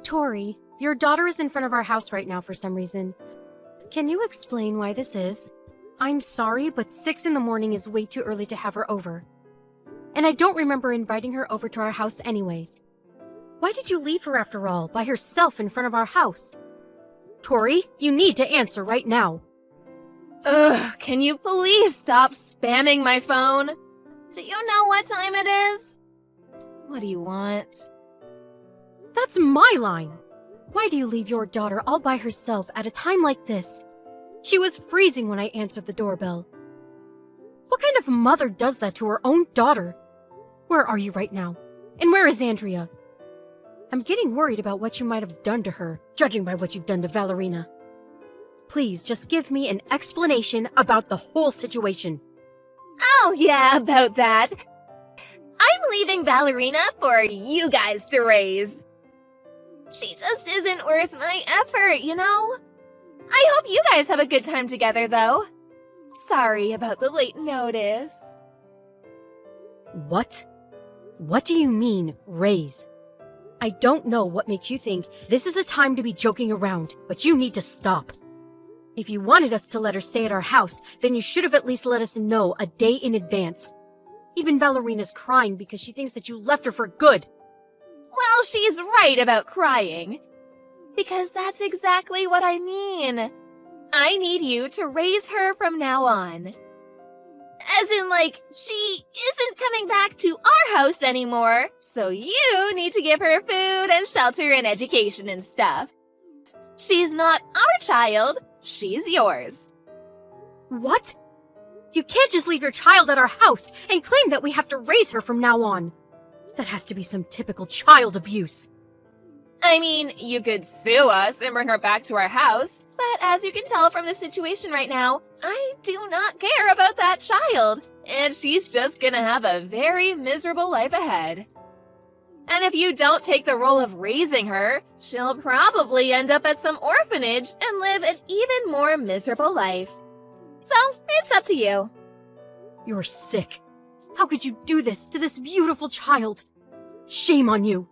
Tori, your daughter is in front of our house right now for some reason. Can you explain why this is? I'm sorry, but 6 in the morning is way too early to have her over. And I don't remember inviting her over to our house anyways. Why did you leave her after all, by herself in front of our house? Tori, you need to answer right now. Ugh, can you please stop spamming my phone? Do you know what time it is? What do you want? That's my line. Why do you leave your daughter all by herself at a time like this? She was freezing when I answered the doorbell. What kind of mother does that to her own daughter? Where are you right now? And where is Andrea? I'm getting worried about what you might have done to her, judging by what you've done to Valerina. Please just give me an explanation about the whole situation. Oh yeah, about that. I'm leaving Valerina for you guys to raise. She just isn't worth my effort, you know? I hope you guys have a good time together, though. Sorry about the late notice. What? What do you mean, raise? I don't know what makes you think this is a time to be joking around, but you need to stop. If you wanted us to let her stay at our house, then you should have at least let us know a day in advance. Even Valerina's crying because she thinks that you left her for good. Well, she's right about crying. Because that's exactly what I mean. I need you to raise her from now on. As in, like, she isn't coming back to our house anymore, so you need to give her food and shelter and education and stuff. She's not our child, she's yours. What? You can't just leave your child at our house and claim that we have to raise her from now on. That has to be some typical child abuse. I mean, you could sue us and bring her back to our house, but as you can tell from the situation right now, I do not care about that child, and she's just gonna have a very miserable life ahead. And if you don't take the role of raising her, she'll probably end up at some orphanage and live an even more miserable life. So, it's up to you. You're sick. How could you do this to this beautiful child? Shame on you.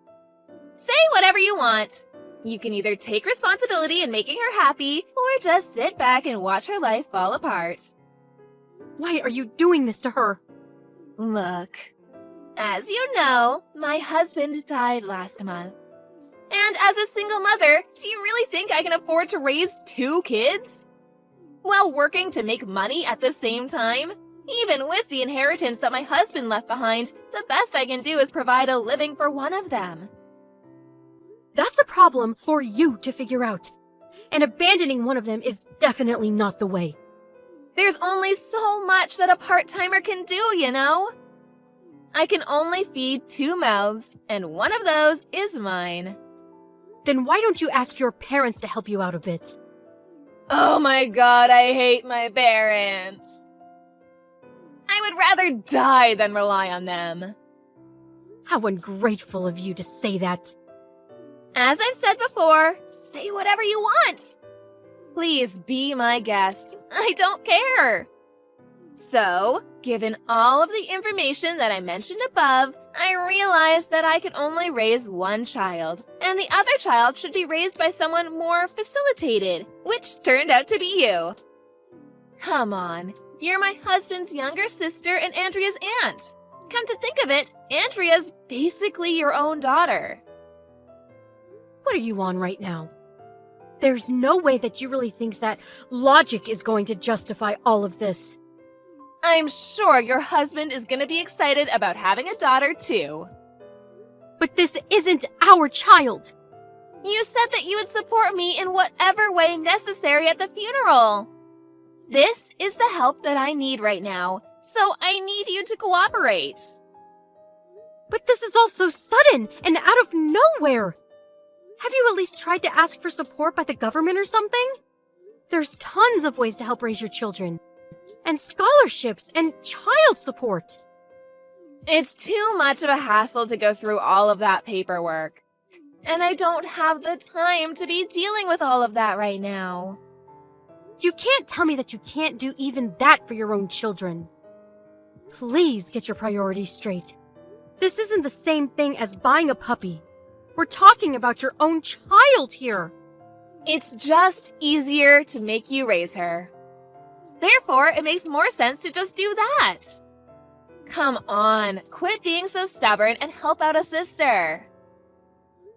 Say whatever you want. You can either take responsibility in making her happy, or just sit back and watch her life fall apart. Why are you doing this to her? Look, as you know, my husband died last month. And as a single mother, do you really think I can afford to raise 2 kids? While working to make money at the same time? Even with the inheritance that my husband left behind, the best I can do is provide a living for one of them. That's a problem for you to figure out. And abandoning one of them is definitely not the way. There's only so much that a part-timer can do, you know? I can only feed 2 mouths, and one of those is mine. Then why don't you ask your parents to help you out a bit? Oh my god, I hate my parents. I would rather die than rely on them. How ungrateful of you to say that. As I've said before, say whatever you want. Please be my guest. I don't care. So, given all of the information that I mentioned above, I realized that I could only raise one child, and the other child should be raised by someone more facilitated, which turned out to be you. Come on, you're my husband's younger sister and Andrea's aunt. Come to think of it, Andrea's basically your own daughter. What are you on right now? There's no way that you really think that logic is going to justify all of this. I'm sure your husband is going to be excited about having a daughter, too. But this isn't our child. You said that you would support me in whatever way necessary at the funeral. This is the help that I need right now, so I need you to cooperate. But this is all so sudden and out of nowhere. Have you at least tried to ask for support by the government or something? There's tons of ways to help raise your children. And scholarships and child support. It's too much of a hassle to go through all of that paperwork. And I don't have the time to be dealing with all of that right now. You can't tell me that you can't do even that for your own children. Please get your priorities straight. This isn't the same thing as buying a puppy. We're talking about your own child here. It's just easier to make you raise her. Therefore, it makes more sense to just do that. Come on, quit being so stubborn and help out a sister.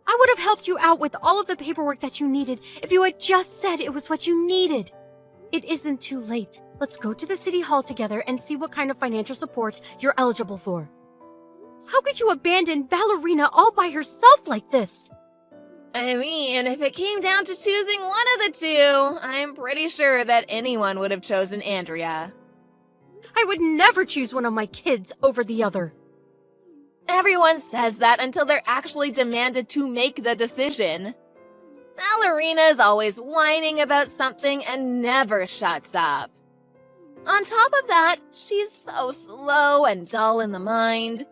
I would have helped you out with all of the paperwork that you needed if you had just said it was what you needed. It isn't too late. Let's go to the city hall together and see what kind of financial support you're eligible for. How could you abandon Ballerina all by herself like this? I mean, if it came down to choosing one of the two, I'm pretty sure that anyone would have chosen Andrea. I would never choose one of my kids over the other. Everyone says that until they're actually demanded to make the decision. Ballerina's always whining about something and never shuts up. On top of that, she's so slow and dull in the mind.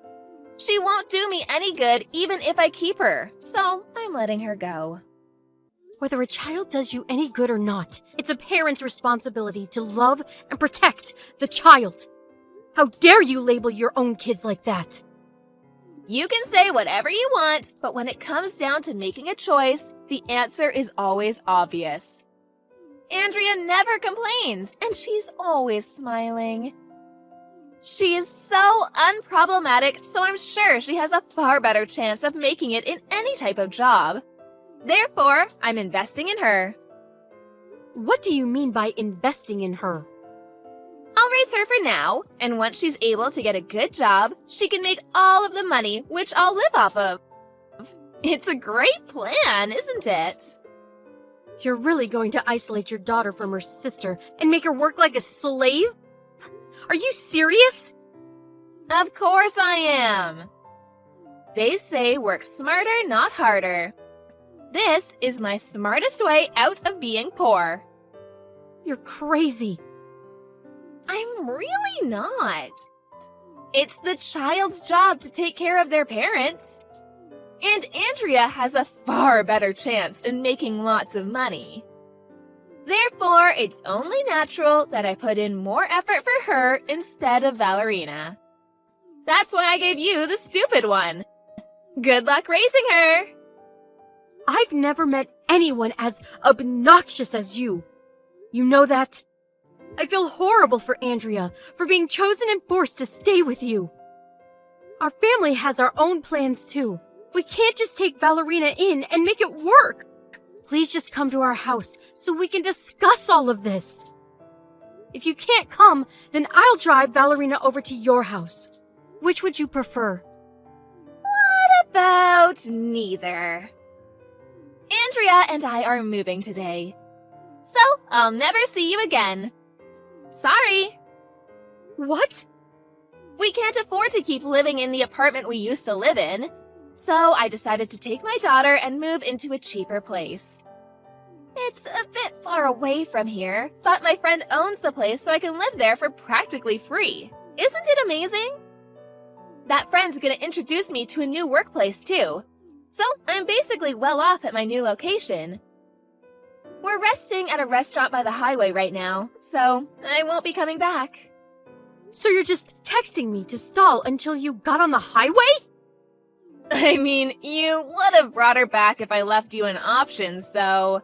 She won't do me any good even if I keep her, so I'm letting her go. Whether a child does you any good or not, it's a parent's responsibility to love and protect the child. How dare you label your own kids like that? You can say whatever you want, but when it comes down to making a choice, the answer is always obvious. Andrea never complains, and she's always smiling. She is so unproblematic, so I'm sure she has a far better chance of making it in any type of job. Therefore, I'm investing in her. What do you mean by investing in her? I'll raise her for now, and once she's able to get a good job, she can make all of the money, which I'll live off of. It's a great plan, isn't it? You're really going to isolate your daughter from her sister and make her work like a slave? Are you serious? Of course I am. They say work smarter, not harder. This is my smartest way out of being poor. You're crazy. I'm really not. It's the child's job to take care of their parents. And Andrea has a far better chance in making lots of money. Therefore, it's only natural that I put in more effort for her instead of Ballerina. That's why I gave you the stupid one. Good luck raising her! I've never met anyone as obnoxious as you. You know that? I feel horrible for Andrea for being chosen and forced to stay with you. Our family has our own plans too. We can't just take Ballerina in and make it work. Please just come to our house so we can discuss all of this. If you can't come, then I'll drive Ballerina over to your house. Which would you prefer? What about neither? Andrea and I are moving today. So, I'll never see you again. Sorry. What? We can't afford to keep living in the apartment we used to live in. So I decided to take my daughter and move into a cheaper place. It's a bit far away from here, but my friend owns the place so I can live there for practically free. Isn't it amazing? That friend's gonna introduce me to a new workplace too. So I'm basically well off at my new location. We're resting at a restaurant by the highway right now, so I won't be coming back. So you're just texting me to stall until you got on the highway? I mean, you would have brought her back if I left you an option, so...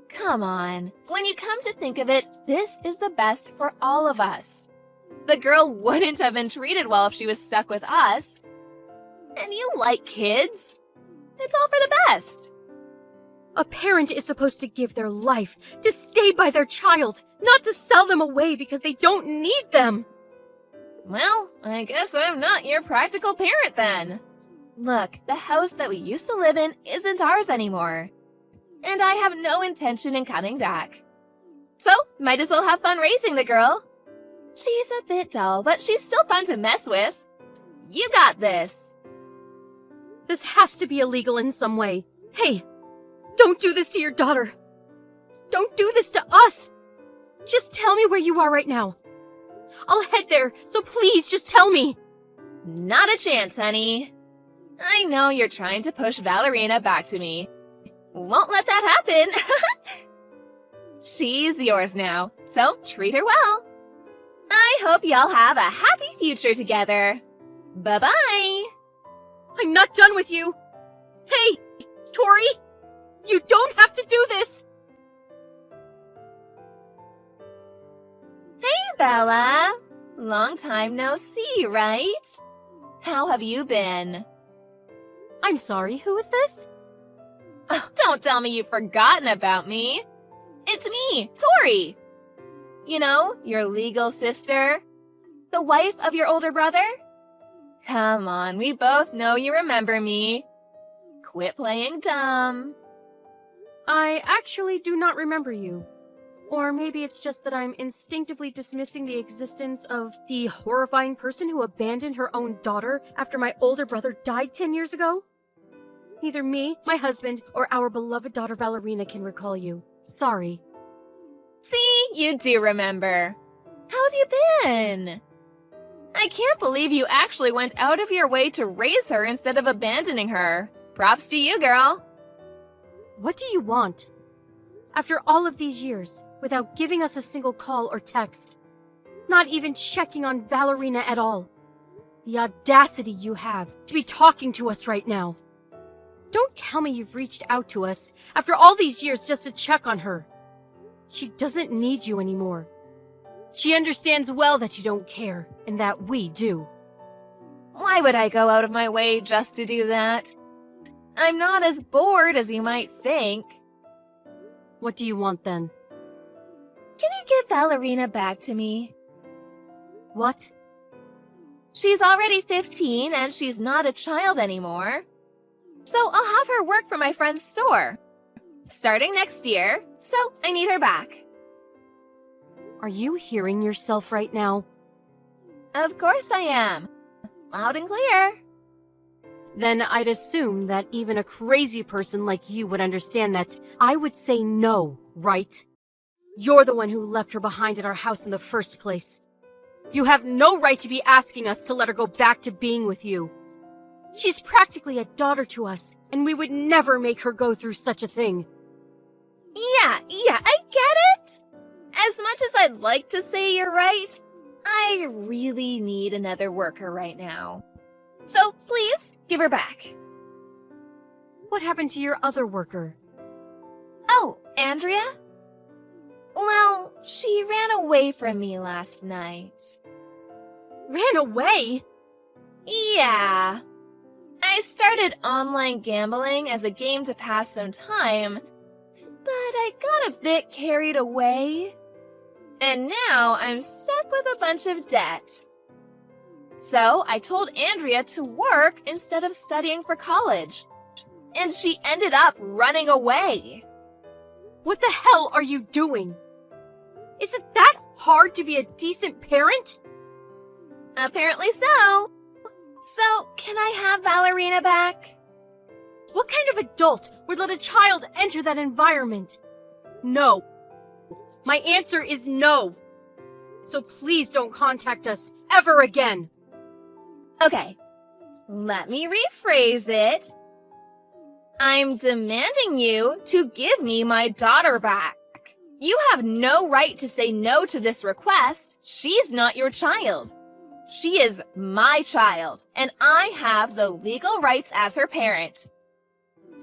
Come on. When you come to think of it, this is the best for all of us. The girl wouldn't have been treated well if she was stuck with us. And you like kids. It's all for the best. A parent is supposed to give their life to stay by their child, not to sell them away because they don't need them. Well, I guess I'm not your practical parent then. Look, the house that we used to live in isn't ours anymore. And I have no intention in coming back. So, might as well have fun raising the girl. She's a bit dull, but she's still fun to mess with. You got this. This has to be illegal in some way. Hey, don't do this to your daughter. Don't do this to us. Just tell me where you are right now. I'll head there, so please just tell me. Not a chance, honey. I know you're trying to push Ballerina back to me. Won't let that happen. She's yours now, so treat her well. I hope y'all have a happy future together. Bye-bye. I'm not done with you. Hey, Tori, you don't have to do this! Hey, Bella. Long time no see, right? How have you been? I'm sorry, who is this? Oh, don't tell me you've forgotten about me. It's me, Tori. You know, your legal sister. The wife of your older brother? Come on, we both know you remember me. Quit playing dumb. I actually do not remember you. Or maybe it's just that I'm instinctively dismissing the existence of the horrifying person who abandoned her own daughter after my older brother died 10 years ago? Neither me, my husband, or our beloved daughter Valerina can recall you. Sorry. See, you do remember. How have you been? I can't believe you actually went out of your way to raise her instead of abandoning her. Props to you, girl. What do you want? After all of these years, without giving us a single call or text. Not even checking on Valerina at all. The audacity you have to be talking to us right now. Don't tell me you've reached out to us after all these years just to check on her. She doesn't need you anymore. She understands well that you don't care, and that we do. Why would I go out of my way just to do that? I'm not as bored as you might think. What do you want then? Can you give Valerina back to me? What? She's already 15 and she's not a child anymore. So I'll have her work for my friend's store. Starting next year, so I need her back. Are you hearing yourself right now? Of course I am. Loud and clear. Then I'd assume that even a crazy person like you would understand that I would say no, right? You're the one who left her behind at our house in the first place. You have no right to be asking us to let her go back to being with you. She's practically a daughter to us, and we would never make her go through such a thing. Yeah, I get it. As much as I'd like to say you're right, I really need another worker right now. So please, give her back. What happened to your other worker? Oh, Andrea? Well, she ran away from me last night. Ran away? Yeah. I started online gambling as a game to pass some time, but I got a bit carried away. And now I'm stuck with a bunch of debt. So I told Andrea to work instead of studying for college. And she ended up running away. What the hell are you doing? Is it that hard to be a decent parent? Apparently so. So, can I have Valerina back? What kind of adult would let a child enter that environment? No. My answer is no. So please don't contact us ever again. Okay, let me rephrase it. I'm demanding you to give me my daughter back. You have no right to say no to this request. She's not your child. She is my child, and I have the legal rights as her parent.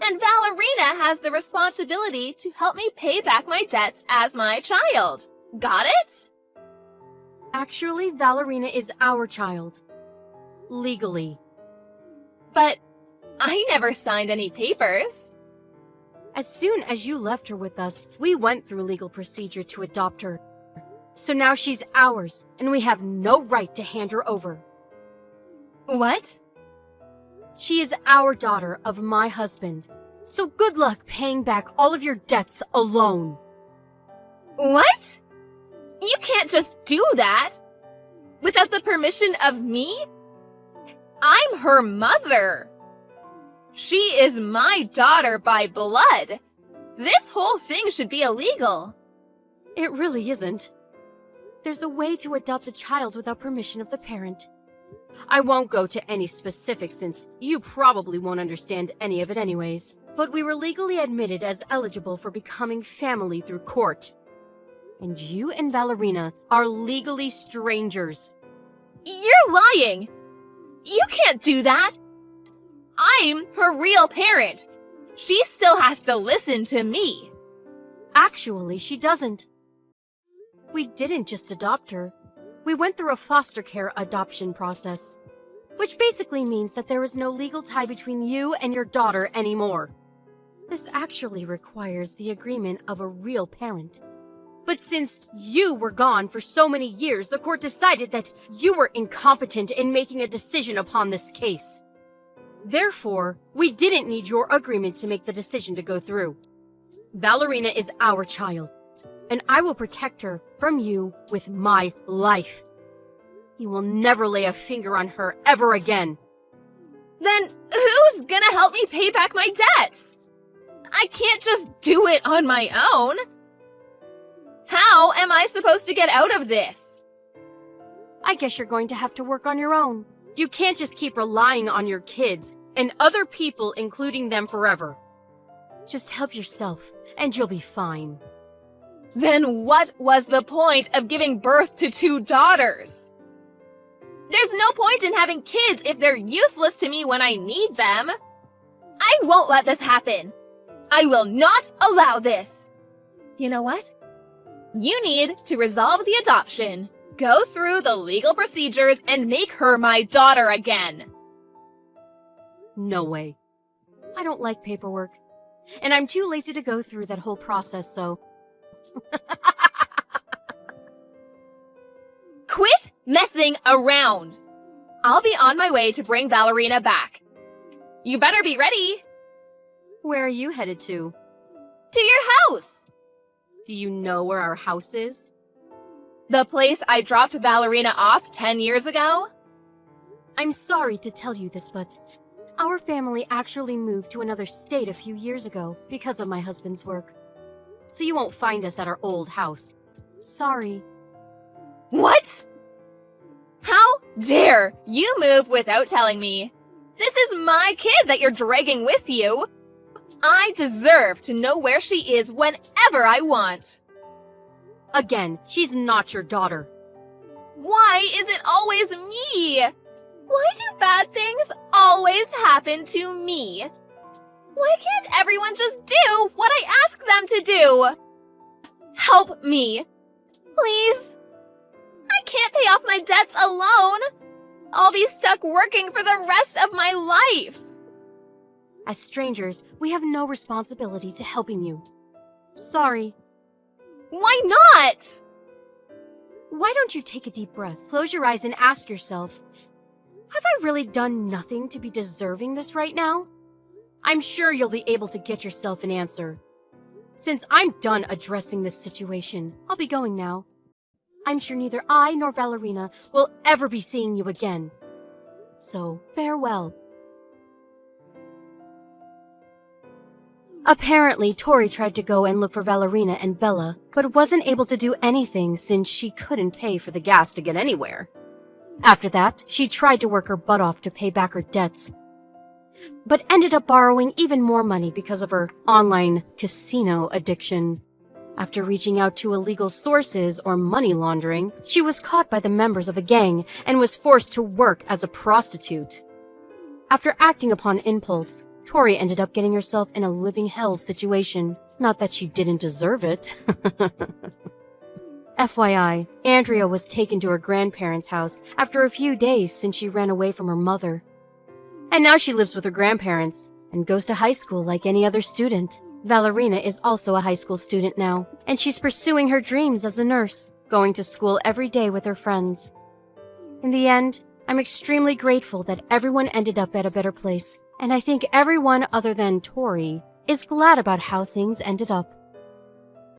And Valerina has the responsibility to help me pay back my debts as my child. Got it? Actually, Valerina is our child. Legally. But I never signed any papers. As soon as you left her with us, we went through legal procedure to adopt her. So now she's ours, and we have no right to hand her over. What? She is our daughter of my husband. So good luck paying back all of your debts alone. What? You can't just do that without the permission of me? I'm her mother. She is my daughter by blood. This whole thing should be illegal. It really isn't. There's a way to adopt a child without permission of the parent. I won't go to any specifics since you probably won't understand any of it anyways. But we were legally admitted as eligible for becoming family through court. And you and Valerina are legally strangers. You're lying. You can't do that. I'm her real parent. She still has to listen to me. Actually, she doesn't. We didn't just adopt her. We went through a foster care adoption process, which basically means that there is no legal tie between you and your daughter anymore. This actually requires the agreement of a real parent. But since you were gone for so many years, the court decided that you were incompetent in making a decision upon this case. Therefore, we didn't need your agreement to make the decision to go through. Valerina is our child, and I will protect her from you with my life. You will never lay a finger on her ever again. Then who's gonna help me pay back my debts? I can't just do it on my own. How am I supposed to get out of this? I guess you're going to have to work on your own. You can't just keep relying on your kids and other people, including them, forever. Just help yourself, and you'll be fine. Then what was the point of giving birth to 2 daughters? There's no point in having kids if they're useless to me when I need them. I won't let this happen. I will not allow this. You know what? You need to resolve the adoption, go through the legal procedures, and make her my daughter again. No way. I don't like paperwork, and I'm too lazy to go through that whole process, so... Quit messing around. I'll be on my way to bring Valerina back. You better be ready. Where are you headed to? To your house. Do you know where our house is? The place I dropped Valerina off 10 years ago? I'm sorry to tell you this, but our family actually moved to another state a few years ago because of my husband's work. So you won't find us at our old house. Sorry. What? How dare you move without telling me? This is my kid that you're dragging with you. I deserve to know where she is whenever I want. Again, she's not your daughter. Why is it always me? Why do bad things always happen to me? Why can't everyone just do what I ask them to do? Help me, please. I can't pay off my debts alone. I'll be stuck working for the rest of my life. As strangers, we have no responsibility to helping you. Sorry. Why not? Why don't you take a deep breath, close your eyes, and ask yourself, have I really done nothing to be deserving this right now? I'm sure you'll be able to get yourself an answer. Since I'm done addressing this situation, I'll be going now. I'm sure neither I nor Valerina will ever be seeing you again. So, farewell. Apparently, Tori tried to go and look for Valerina and Bella, but wasn't able to do anything since she couldn't pay for the gas to get anywhere. After that, she tried to work her butt off to pay back her debts, but ended up borrowing even more money because of her online casino addiction. After reaching out to illegal sources or money laundering, she was caught by the members of a gang and was forced to work as a prostitute. After acting upon impulse, Tori ended up getting herself in a living hell situation. Not that she didn't deserve it. FYI, Andrea was taken to her grandparents' house after a few days since she ran away from her mother. And now she lives with her grandparents and goes to high school like any other student. Valerina is also a high school student now, and she's pursuing her dreams as a nurse, going to school every day with her friends. In the end, I'm extremely grateful that everyone ended up at a better place, and I think everyone other than Tori is glad about how things ended up.